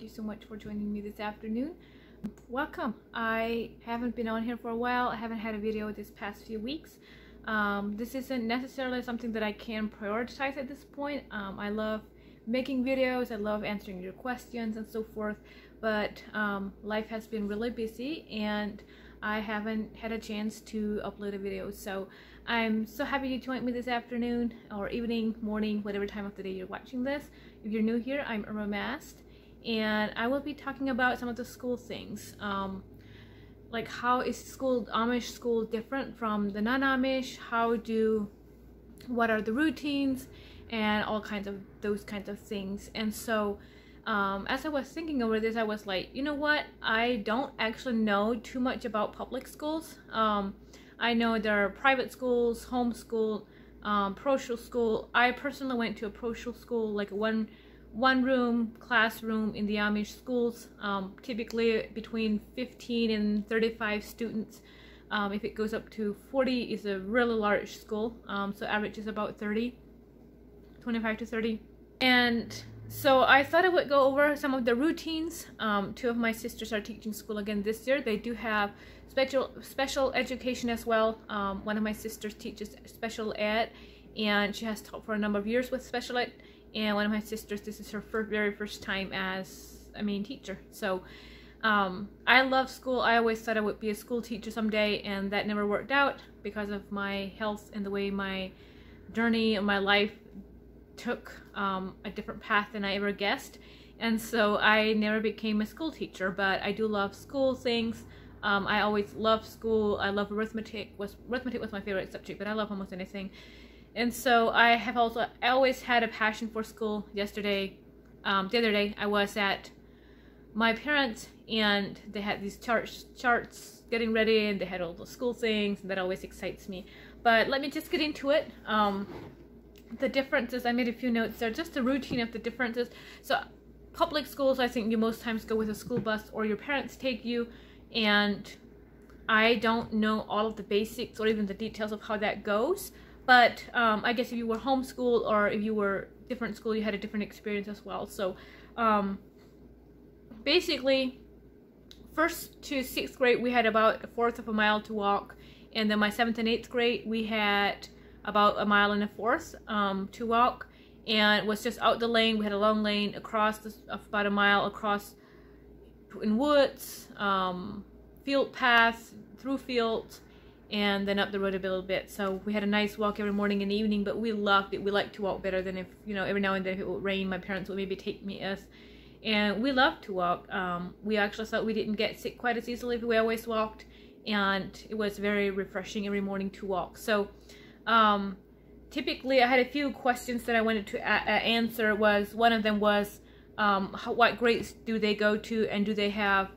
Thank you so much for joining me this afternoon. Welcome. I haven't been on here for a while. I haven't had a video this past few weeks. This isn't necessarily something that I can prioritize at this point. I love making videos, I love answering your questions and so forth, but life has been really busy and I haven't had a chance to upload a video. So I'm so happy you joined me this afternoon or evening, morning, whatever time of the day you're watching this. If you're new here, I'm Irma Mast, and I will be talking about some of the school things. Like how is Amish school different from the non-Amish? What are the routines and all kinds of those kinds of things. And so as I was thinking over this, I was like, you know what? I don't actually know too much about public schools. I know there are private schools, homeschool, parochial school. I personally went to a parochial school, like a one room classroom in the Amish schools, typically between 15 and 35 students. If it goes up to 40 is a really large school, so average is about 25 to 30. And so I thought I would go over some of the routines. Two of my sisters are teaching school again this year. They do have special education as well. One of my sisters teaches special ed, and she has taught for a number of years with special ed. And one of my sisters, this is her very first time as a main teacher. So I love school. I always thought I would be a school teacher someday, and that never worked out because of my health and the way my journey and my life took a different path than I ever guessed. And so I never became a school teacher, but I do love school things. I always loved school. I love arithmetic. Arithmetic was my favorite subject, but I love almost anything. And so I always had a passion for school. The other day I was at my parents and they had these charts getting ready, and they had all the school things, and that always excites me. But let me just get into it. The differences, I made a few notes there, just the routine of the differences. So public schools, I think you most times go with a school bus or your parents take you, and I don't know all of the basics or even the details of how that goes. But I guess if you were homeschooled or if you were different school, you had a different experience as well. So basically, 1st to 6th grade, we had about 1/4 of a mile to walk. And then my 7th and 8th grade, we had about 1 1/4 miles to walk. And it was just out the lane. We had a long lane across about 1 mile across in woods, field paths, through fields, and then up the road a little bit. So we had a nice walk every morning and evening, but we loved it. We liked to walk better than if, every now and then if it would rain, my parents would maybe take me us. And we loved to walk. We actually thought we didn't get sick quite as easily if we always walked, and it was very refreshing every morning to walk. So typically I had a few questions that I wanted to answer. One of them was what grades do they go to, and do they have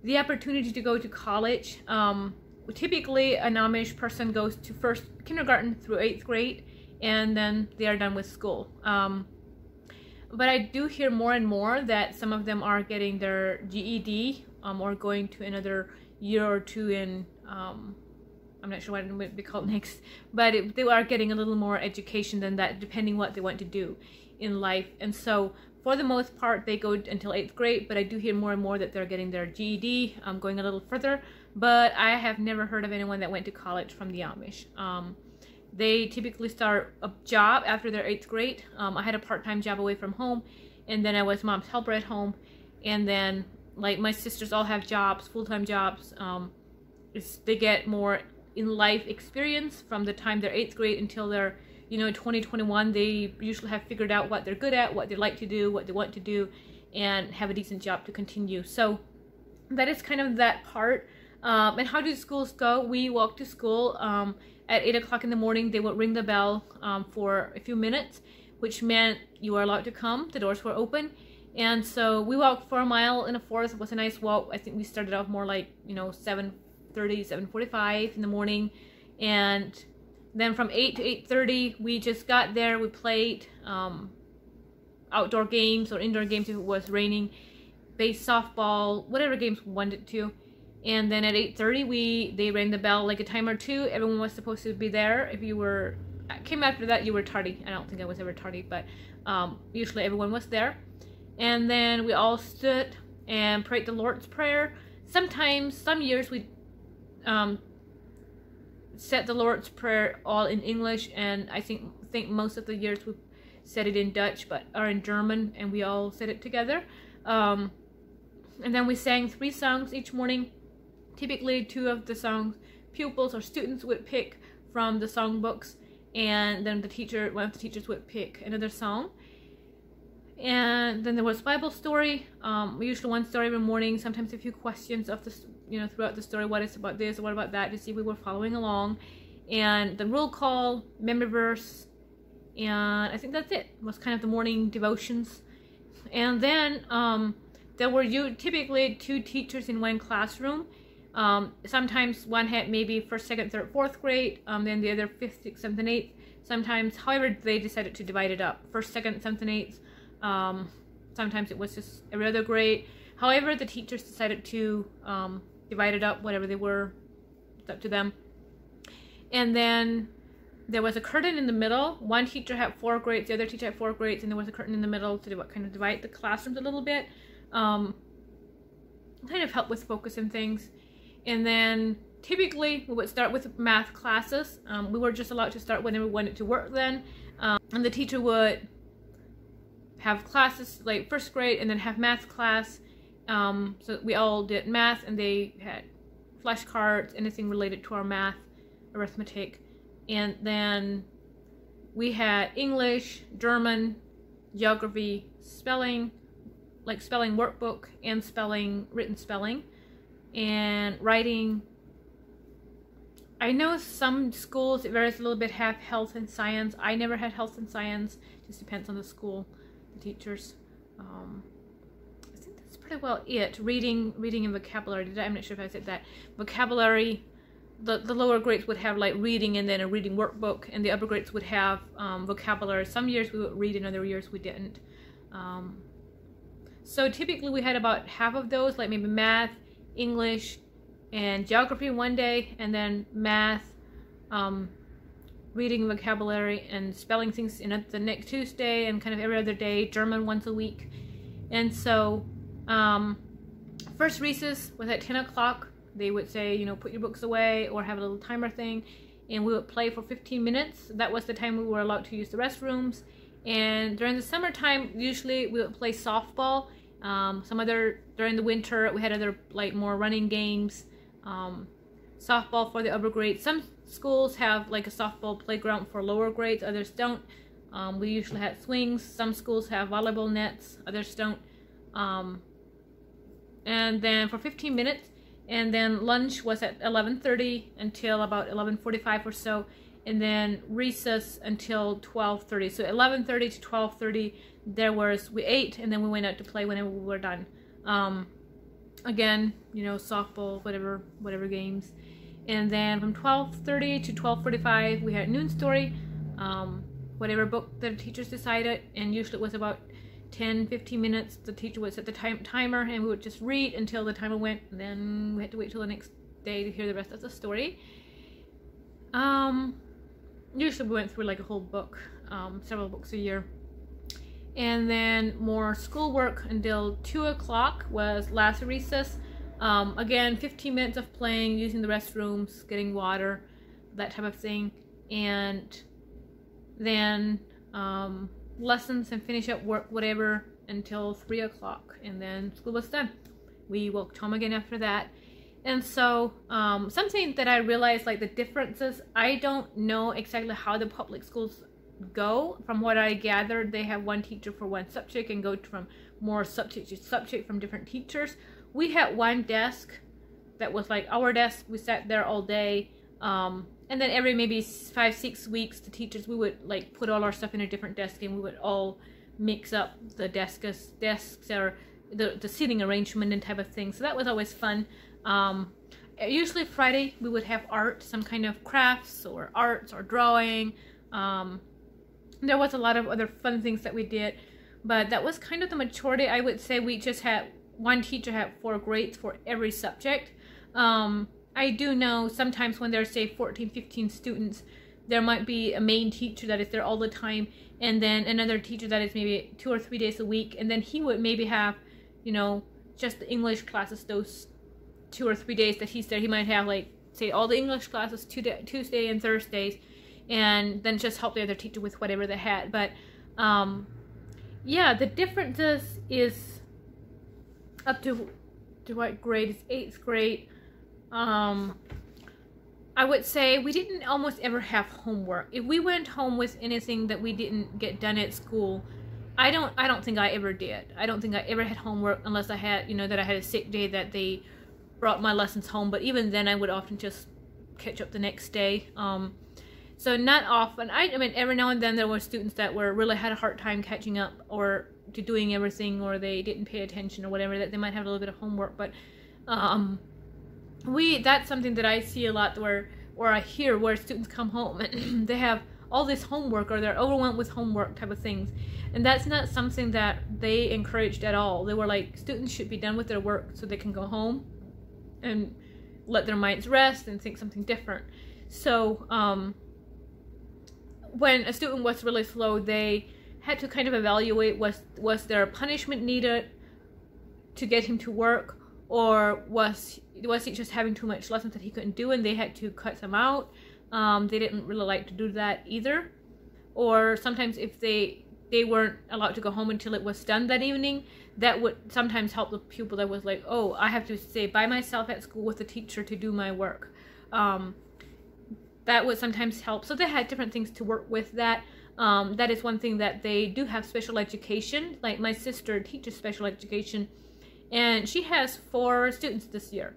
the opportunity to go to college? Typically an Amish person goes to kindergarten through 8th grade, and then they are done with school. But I do hear more and more that some of them are getting their GED or going to another year or two in, I'm not sure what it would be called next, but they are getting a little more education than that, depending what they want to do in life. And so for the most part, they go until 8th grade, but I do hear more and more that they're getting their GED, going a little further. But I have never heard of anyone that went to college from the Amish. They typically start a job after their 8th grade. I had a part-time job away from home, and then I was mom's helper at home. And then, like, my sisters all have jobs, full-time jobs. They get more in-life experience from the time they're 8th grade until they're 2021. They usually have figured out what they're good at, what they like to do, what they want to do, and have a decent job to continue. So that is kind of that part. And how do schools go? We walk to school. At 8 o'clock in the morning, they would ring the bell for a few minutes, which meant you were allowed to come. The doors were open. And so we walked for 1 1/4 miles. It was a nice walk. I think we started off more like, 7:30, 7:45 in the morning. And then from 8 to 8:30, we just got there. We played outdoor games or indoor games if it was raining, base softball, whatever games we wanted to. And then at 8:30, they rang the bell like a time or two. Everyone was supposed to be there. If you came after that, you were tardy. I don't think I was ever tardy, but usually everyone was there. and then we all stood and prayed the Lord's Prayer. Sometimes, some years we said the Lord's Prayer all in English, and I think most of the years we said it in Dutch or in German, and we all said it together. And then we sang 3 songs each morning. Typically 2 of the songs pupils or students would pick from the songbooks, and then one of the teachers would pick another song. And then there was Bible story. Usually 1 story every morning, sometimes a few questions of the, throughout the story, what is about this or what about that, to see if we were following along. And the roll call, memory verse, and I think that's it. It was kind of the morning devotions. And then there were typically 2 teachers in 1 classroom. Sometimes one had maybe 1st, 2nd, 3rd, 4th grade, then the other 5th, 6th, 7th, and 8th. Sometimes, however, they decided to divide it up. 1st, 2nd, 7th, and 8th. Sometimes it was just every other grade. However, the teachers decided to divide it up, whatever they were, it's up to them. And then there was a curtain in the middle. One teacher had 4 grades, the other teacher had 4 grades, and there was a curtain in the middle to kind of divide the classrooms a little bit. Kind of help with focus and things. And then typically we would start with math classes. We were just allowed to start whenever we wanted to work then. And the teacher would have classes like 1st grade and then have math class. So we all did math, and they had flashcards, anything related to our math, arithmetic. And then we had English, German, geography, spelling, like spelling workbook, and written spelling, and writing. I know some schools, it varies a little bit, have health and science. I never had health and science. Just depends on the school, the teachers. I think that's pretty well it. Reading and vocabulary. I'm not sure if I said that. Vocabulary, the lower grades would have like reading and then a reading workbook, and the upper grades would have vocabulary. Some years we would read, and other years we didn't. So typically we had about half of those, like maybe math, English, and geography one day, and then math, reading, vocabulary, and spelling things in the next Tuesday, and kind of every other day, German once a week. And so first recess was at 10 o'clock. They would say, put your books away, or have a little timer thing, and we would play for 15 minutes. That was the time we were allowed to use the restrooms. And during the summertime, usually we would play softball. During the winter, we had other like more running games. Softball for the upper grades. Some schools have like a softball playground for lower grades, others don't. We usually had swings. Some schools have volleyball nets, others don't. And then for 15 minutes, and then lunch was at 11:30 until about 11:45 or so, and then recess until 12:30. So 11:30 to 12:30, we ate, and then we went out to play whenever we were done. Again, softball, whatever games. And then from 12:30 to 12:45, we had noon story, whatever book the teachers decided, and usually it was about 10-15 minutes. The teacher would set the timer, and we would just read until the timer went, and then we had to wait till the next day to hear the rest of the story. Usually we went through like a whole book, several books a year. And then more schoolwork until 2 o'clock was last recess. Again, 15 minutes of playing, using the restrooms, getting water, that type of thing. And then lessons and finish up work, whatever, until 3 o'clock. And then school was done. We walked home again after that. And so something that I realized, like the differences, I don't know exactly how the public schools go. From what I gathered, they have one teacher for one subject and go from more subject to subject from different teachers. We had one desk that was like our desk. We sat there all day, and then every maybe 5-6 weeks, the teachers, we would like put all our stuff in a different desk, and we would all mix up the desks or the seating arrangement and type of thing. So that was always fun. Usually Friday we would have art, some kind of crafts or arts or drawing. There was a lot of other fun things that we did, but that was kind of the majority. I would say we just had one teacher had 4 grades for every subject. I do know sometimes when there's say 14-15 students, there might be a main teacher that is there all the time, and then another teacher that is maybe 2 or 3 days a week, and then he would maybe have, you know, just the English classes those 2 or 3 days that he's there. He might have, like, say, all the English classes Tuesday and Thursdays, and then just help the other teacher with whatever they had. But yeah, the differences is up to what grade? It's 8th grade. I would say we didn't almost ever have homework. If we went home with anything that we didn't get done at school, I don't think I ever did. I don't think I ever had homework unless I had, you know, that I had a sick day that they brought my lessons home. But even then, I would often just catch up the next day. So not often. I mean, every now and then there were students that really had a hard time catching up or to doing everything, or they didn't pay attention or whatever, that they might have a little bit of homework. But that's something that I see a lot, or I hear where students come home and they have all this homework, or they're overwhelmed with homework type of things. And that's not something that they encouraged at all. They were like, students should be done with their work so they can go home and let their minds rest and think something different. So when a student was really slow, they had to kind of evaluate, was there punishment needed to get him to work, or was he just having too much lessons that he couldn't do and they had to cut some out. They didn't really like to do that either. Or sometimes if they weren't allowed to go home until it was done that evening, that would sometimes help the pupil that was like, oh, I have to stay by myself at school with the teacher to do my work. That would sometimes help. So they had different things to work with that. That is one thing that they do have special education. Like my sister teaches special education, and she has 4 students this year.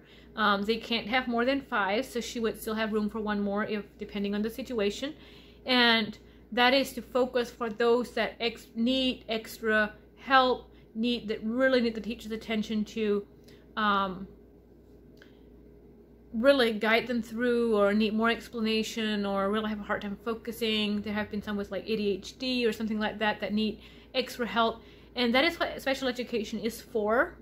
They can't have more than 5, so she would still have room for 1 more if depending on the situation. And that is to focus for those that need extra help, that really need the teacher's attention to really guide them through, or need more explanation, or really have a hard time focusing. There have been some with like ADHD or something like that that need extra help. And that is what special education is for.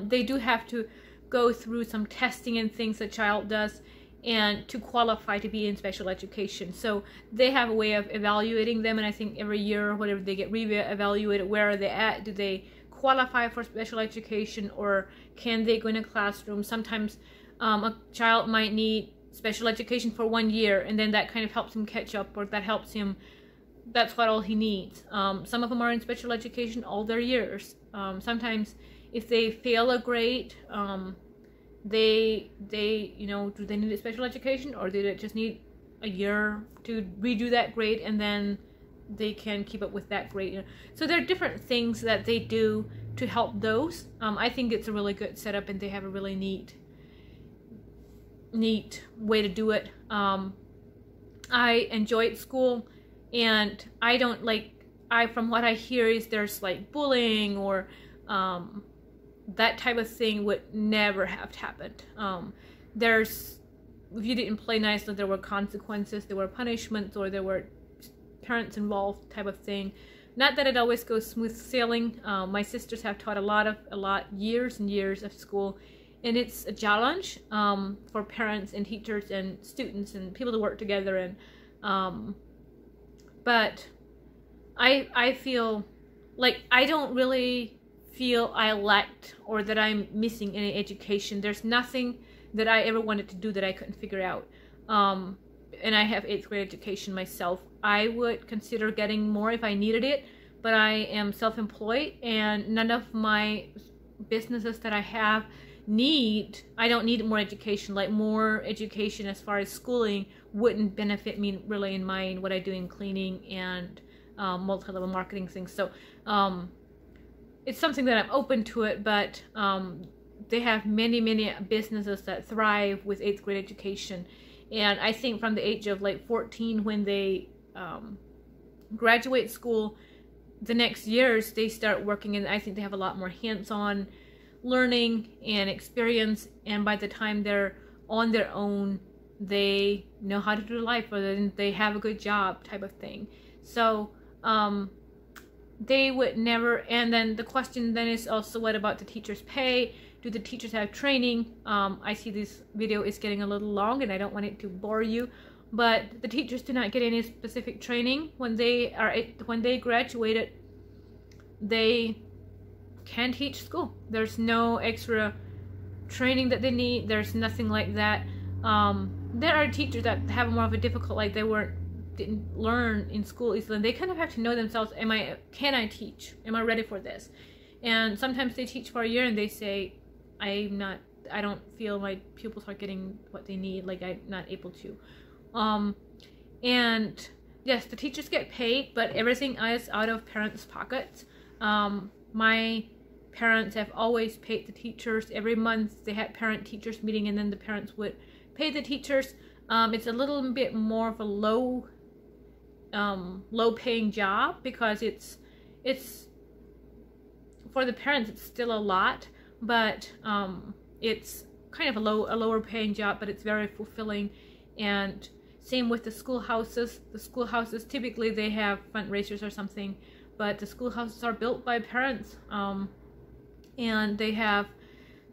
They do have to go through some testing and things the child does, and to qualify to be in special education. So they have a way of evaluating them, and I think every year or whatever they get re-evaluated. Where are they at? Do they qualify for special education, or can they go in a classroom? Sometimes a child might need special education for 1 year, and then that kind of helps him catch up, or that helps him, that's what all he needs. Some of them are in special education all their years. Sometimes if they fail a grade, they you know, do they need a special education, or do they just need a year to redo that grade and then they can keep up with that grade, you know? So there are different things that they do to help those. I think it's a really good setup, and they have a really neat way to do it. I enjoyed school, and I don't from what I hear is there's like bullying or that type of thing would never have happened. If you didn't play nicely, there were consequences, there were punishments, or there were parents involved type of thing. Not that it always goes smooth sailing. My sisters have taught years and years of school, and it's a challenge for parents and teachers and students and people to work together. And but I feel like I don't really feel I lacked, or that I'm missing any education. There's nothing that I ever wanted to do that I couldn't figure out. And I have 8th grade education myself. I would consider getting more if I needed it, but I am self-employed, and none of my businesses that I have I don't need more education. Like, more education as far as schooling wouldn't benefit me really in what I do in cleaning and multi-level marketing things. So it's something that I'm open to it, but they have many businesses that thrive with 8th grade education. And I think from the age of like 14, when they graduate school, the next years they start working, and I think they have a lot more hands-on learning and experience, and by the time they're on their own, they know how to do life, or they have a good job type of thing. So they would never. And then the question then is also, what about the teachers' pay? Do the teachers have training? I see this video is getting a little long, and I don't want it to bore you but the teachers do not get any specific training. When they graduated, they can teach school. There's no extra training that they need. There's nothing like that. There are teachers that have more of a difficult, like they didn't learn in school easily, and they kind of have to know themselves, can I teach? Am I ready for this? And sometimes they teach for a year and they say, I don't feel my pupils are getting what they need, like I'm not able to. And yes, the teachers get paid, but everything is out of parents' pockets. My parents have always paid the teachers. Every month they had parent-teachers meeting, and then the parents would pay the teachers. It's a little bit more of a low-paying job, because it's for the parents it's still a lot, but it's kind of a lower-paying job, but it's very fulfilling. And same with the schoolhouses. The schoolhouses, typically they have fundraisers or something, but the schoolhouses are built by parents, and they have,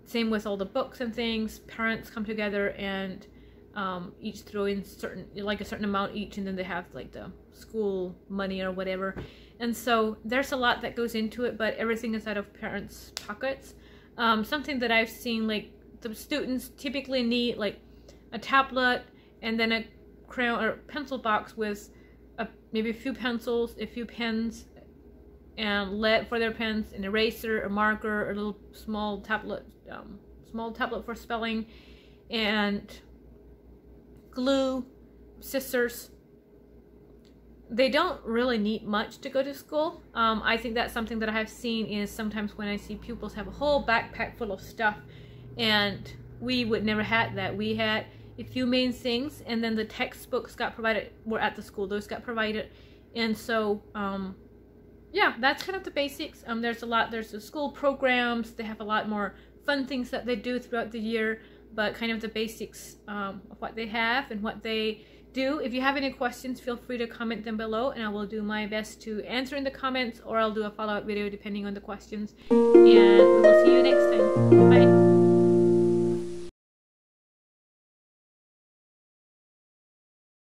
same with all the books and things, parents come together and each throw in a certain amount each, and then they have like the school money or whatever. And so there's a lot that goes into it, but everything is out of parents' pockets. Something that I've seen, like the students typically need like a tablet and then a crayon or pencil box with maybe a few pencils, a few pens, and lead for their pens, an eraser, a marker, a little small tablet for spelling, and glue, scissors. They don't really need much to go to school. I think that's something that I have seen is sometimes when I see pupils have a whole backpack full of stuff, and we would never had that. We had a few main things, and then the textbooks were at the school. Those got provided, and so yeah, that's kind of the basics. There's the school programs. They have a lot more fun things that they do throughout the year, but kind of the basics of what they have and what they do. If you have any questions, feel free to comment them below, and I will do my best to answer in the comments, or I'll do a follow-up video depending on the questions. And